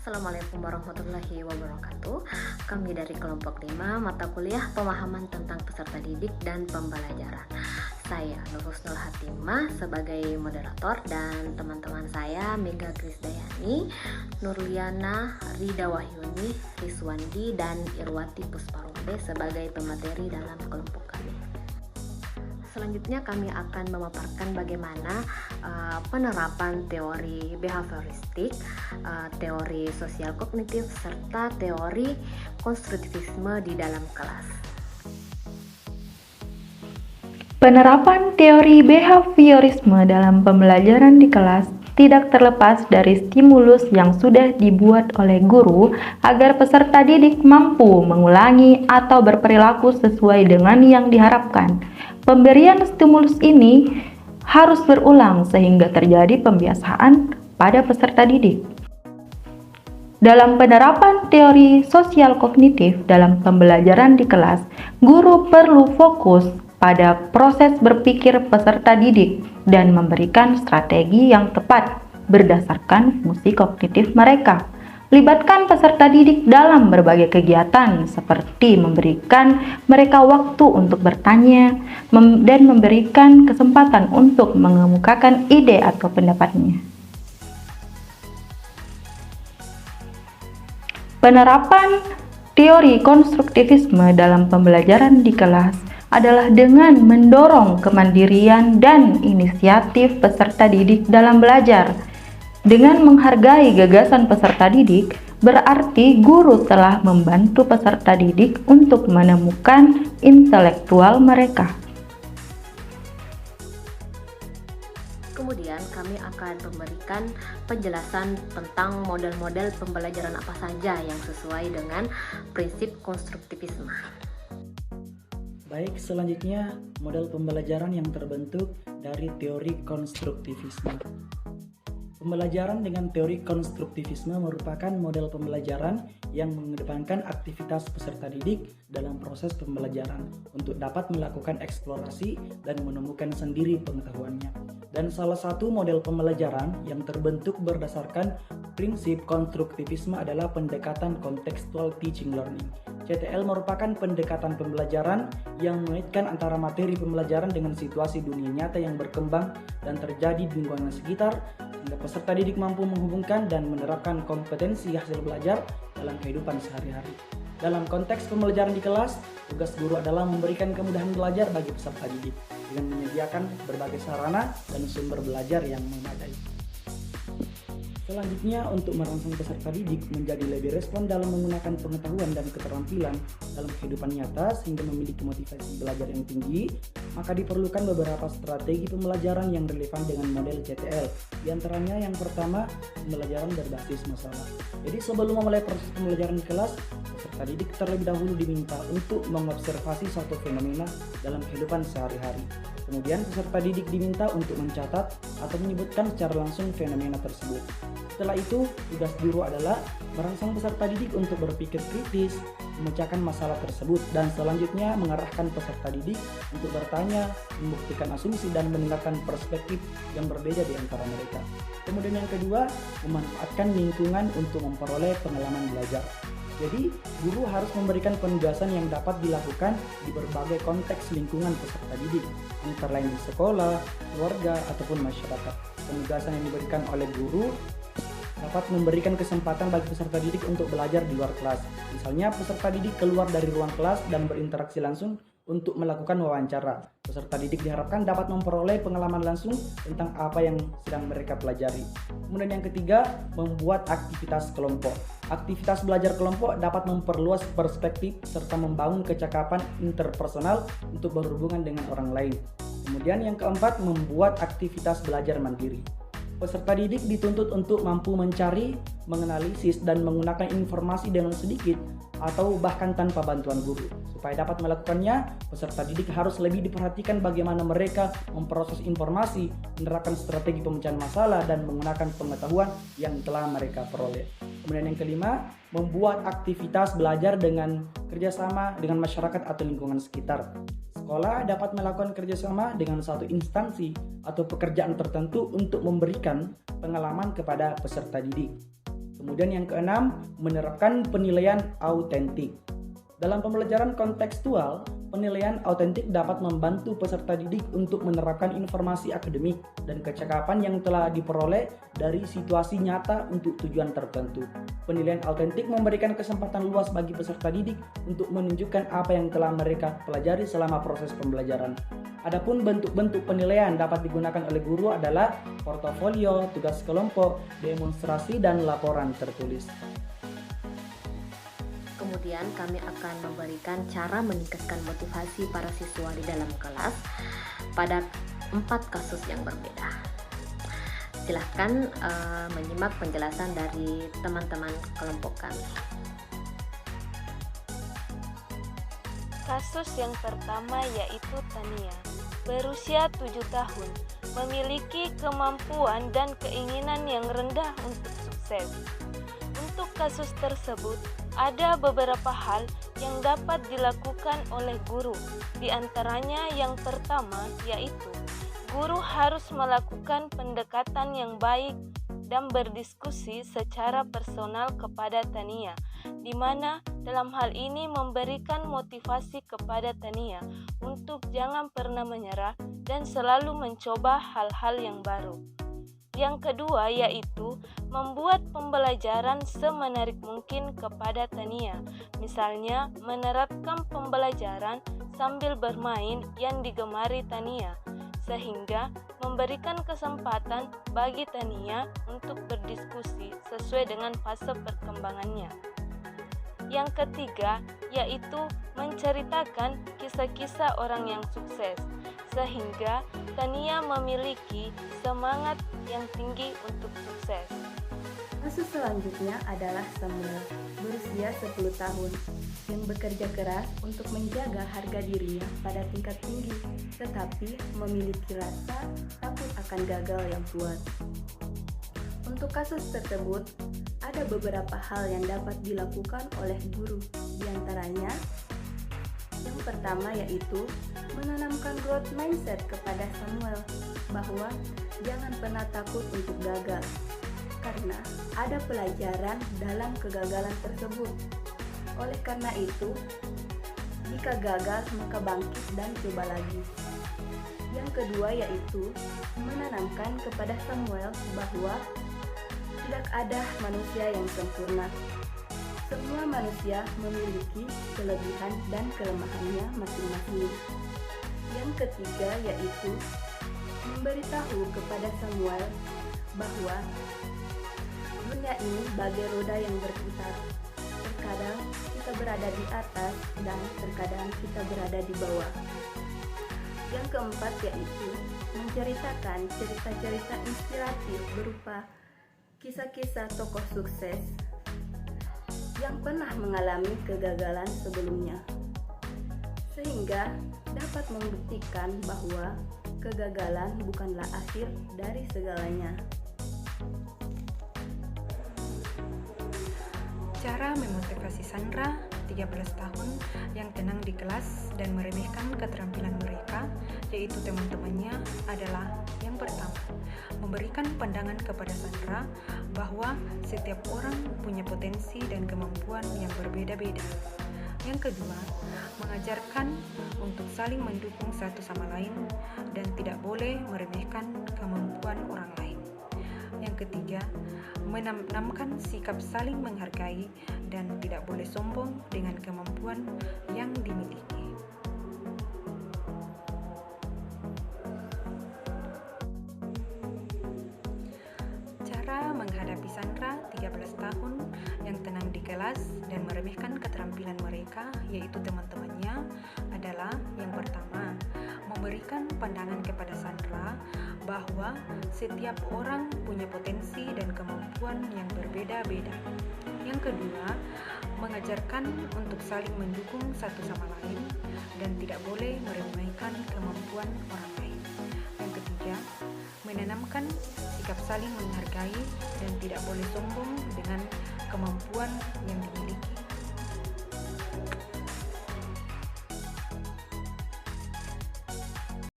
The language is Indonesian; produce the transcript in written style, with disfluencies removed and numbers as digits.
Assalamualaikum warahmatullahi wabarakatuh. Kami dari kelompok 5 mata kuliah pemahaman tentang peserta didik dan pembelajaran. Saya Nur Husnul Hatimah sebagai moderator dan teman-teman saya Mega Krisdayani, Nurliana, Rida Wahyuni, Rizwandi, dan Irwati Pusparombe sebagai pemateri dalam kelompok kami. Selanjutnya kami akan memaparkan bagaimana penerapan teori behavioristik, teori sosial kognitif, serta teori konstruktivisme di dalam kelas. Penerapan teori behaviorisme dalam pembelajaran di kelas tidak terlepas dari stimulus yang sudah dibuat oleh guru agar peserta didik mampu mengulangi atau berperilaku sesuai dengan yang diharapkan. Pemberian stimulus ini harus berulang sehingga terjadi pembiasaan pada peserta didik. Dalam penerapan teori sosial kognitif dalam pembelajaran di kelas, guru perlu fokus pada proses berpikir peserta didik dan memberikan strategi yang tepat berdasarkan fungsi kognitif mereka. Libatkan peserta didik dalam berbagai kegiatan seperti memberikan mereka waktu untuk bertanya dan memberikan kesempatan untuk mengemukakan ide atau pendapatnya. Penerapan teori konstruktivisme dalam pembelajaran di kelas adalah dengan mendorong kemandirian dan inisiatif peserta didik dalam belajar. Dengan menghargai gagasan peserta didik, berarti guru telah membantu peserta didik untuk menemukan intelektual mereka. Kemudian kami akan memberikan penjelasan tentang model-model pembelajaran apa saja yang sesuai dengan prinsip konstruktivisme. Baik, selanjutnya model pembelajaran yang terbentuk dari teori konstruktivisme. Pembelajaran dengan teori konstruktivisme merupakan model pembelajaran yang mengedepankan aktivitas peserta didik dalam proses pembelajaran untuk dapat melakukan eksplorasi dan menemukan sendiri pengetahuannya. Dan salah satu model pembelajaran yang terbentuk berdasarkan prinsip konstruktivisme adalah pendekatan contextual teaching learning. CTL merupakan pendekatan pembelajaran yang mengaitkan antara materi pembelajaran dengan situasi dunia nyata yang berkembang dan terjadi di lingkungan sekitar, sehingga peserta didik mampu menghubungkan dan menerapkan kompetensi hasil belajar dalam kehidupan sehari-hari. Dalam konteks pembelajaran di kelas, tugas guru adalah memberikan kemudahan belajar bagi peserta didik dengan menyediakan berbagai sarana dan sumber belajar yang memadai. Selanjutnya, untuk merangsang peserta didik menjadi lebih respon dalam menggunakan pengetahuan dan keterampilan dalam kehidupan nyata sehingga memiliki motivasi belajar yang tinggi, maka diperlukan beberapa strategi pembelajaran yang relevan dengan model CTL. Di antaranya yang pertama, pembelajaran berbasis masalah. Jadi sebelum memulai proses pembelajaran di kelas, peserta didik terlebih dahulu diminta untuk mengobservasi suatu fenomena dalam kehidupan sehari-hari. Kemudian peserta didik diminta untuk mencatat atau menyebutkan secara langsung fenomena tersebut. Setelah itu, tugas guru adalah merangsang peserta didik untuk berpikir kritis, memecahkan masalah tersebut, dan selanjutnya mengarahkan peserta didik untuk bertanya, membuktikan asumsi, dan mendengarkan perspektif yang berbeda di antara mereka. Kemudian yang kedua, memanfaatkan lingkungan untuk memperoleh pengalaman belajar. Jadi, guru harus memberikan penugasan yang dapat dilakukan di berbagai konteks lingkungan peserta didik, antara lain di sekolah, keluarga, ataupun masyarakat. Penugasan yang diberikan oleh guru dapat memberikan kesempatan bagi peserta didik untuk belajar di luar kelas. Misalnya, peserta didik keluar dari ruang kelas dan berinteraksi langsung untuk melakukan wawancara. Peserta didik diharapkan dapat memperoleh pengalaman langsung tentang apa yang sedang mereka pelajari. Kemudian yang ketiga, membuat aktivitas kelompok. Aktivitas belajar kelompok dapat memperluas perspektif serta membangun kecakapan interpersonal untuk berhubungan dengan orang lain. Kemudian yang keempat, membuat aktivitas belajar mandiri. Peserta didik dituntut untuk mampu mencari, menganalisis, dan menggunakan informasi dengan sedikit atau bahkan tanpa bantuan guru. Supaya dapat melakukannya, peserta didik harus lebih diperhatikan bagaimana mereka memproses informasi, menerapkan strategi pemecahan masalah, dan menggunakan pengetahuan yang telah mereka peroleh. Kemudian yang kelima, membuat aktivitas belajar dengan kerjasama dengan masyarakat atau lingkungan sekitar. Sekolah dapat melakukan kerjasama dengan suatu instansi atau pekerjaan tertentu untuk memberikan pengalaman kepada peserta didik. Kemudian yang keenam, menerapkan penilaian autentik. Dalam pembelajaran kontekstual, penilaian autentik dapat membantu peserta didik untuk menerapkan informasi akademik dan kecakapan yang telah diperoleh dari situasi nyata untuk tujuan tertentu. Penilaian autentik memberikan kesempatan luas bagi peserta didik untuk menunjukkan apa yang telah mereka pelajari selama proses pembelajaran. Adapun bentuk-bentuk penilaian dapat digunakan oleh guru adalah portofolio, tugas kelompok, demonstrasi, dan laporan tertulis. Kemudian kami akan memberikan cara meningkatkan motivasi para siswa di dalam kelas pada 4 kasus yang berbeda. Silahkan menyimak penjelasan dari teman-teman kelompok kami. Kasus yang pertama yaitu Tania, berusia 7 tahun, memiliki kemampuan dan keinginan yang rendah untuk sukses. Untuk kasus tersebut, ada beberapa hal yang dapat dilakukan oleh guru. Di antaranya yang pertama yaitu guru harus melakukan pendekatan yang baik dan berdiskusi secara personal kepada Tania, di mana dalam hal ini memberikan motivasi kepada Tania untuk jangan pernah menyerah dan selalu mencoba hal-hal yang baru. Yang kedua yaitu membuat pembelajaran semenarik mungkin kepada Tania. Misalnya menerapkan pembelajaran sambil bermain yang digemari Tania, sehingga memberikan kesempatan bagi Tania untuk berdiskusi sesuai dengan fase perkembangannya. Yang ketiga yaitu menceritakan kisah-kisah orang yang sukses, sehingga Tania memiliki semangat yang tinggi untuk sukses. Kasus selanjutnya adalah Samuel, berusia 10 tahun, yang bekerja keras untuk menjaga harga dirinya pada tingkat tinggi, tetapi memiliki rasa takut akan gagal yang kuat. Untuk kasus tersebut, ada beberapa hal yang dapat dilakukan oleh guru, di antaranya yang pertama yaitu menanamkan growth mindset kepada Samuel bahwa jangan pernah takut untuk gagal, karena ada pelajaran dalam kegagalan tersebut. Oleh karena itu, jika gagal maka bangkit dan coba lagi. Yang kedua yaitu menanamkan kepada Samuel bahwa tidak ada manusia yang sempurna. Semua manusia memiliki kelebihan dan kelemahannya masing-masing. Yang ketiga yaitu memberitahu kepada Samuel bahwa dunia ini bagai roda yang berputar. Terkadang kita berada di atas dan terkadang kita berada di bawah. Yang keempat yaitu menceritakan cerita-cerita inspiratif berupa kisah-kisah tokoh sukses yang pernah mengalami kegagalan sebelumnya, sehingga dapat membuktikan bahwa kegagalan bukanlah akhir dari segalanya. Cara memotivasi Sandra, 13 tahun, yang tenang di kelas dan meremehkan keterampilan mereka, yaitu teman-temannya, adalah yang pertama, memberikan pandangan kepada Sandra bahwa setiap orang punya potensi dan kemampuan yang berbeda-beda. Yang kedua, mengajarkan untuk saling mendukung satu sama lain dan tidak boleh meremehkan kemampuan orang lain. Yang ketiga, menanamkan sikap saling menghargai dan tidak boleh sombong dengan kemampuan yang dimiliki. Cara menghadapi Sandra, 13 tahun, yang tenang di kelas dan meremehkan keterampilan mereka, yaitu teman-temannya, adalah yang pertama, memberikan pandangan kepada Sandra bahwa setiap orang punya potensi dan kemampuan yang berbeda-beda. Yang kedua, mengajarkan untuk saling mendukung satu sama lain dan tidak boleh meremehkan kemampuan orang lain. Yang ketiga, menanamkan sikap saling menghargai dan tidak boleh sombong dengan kemampuan yang dimiliki.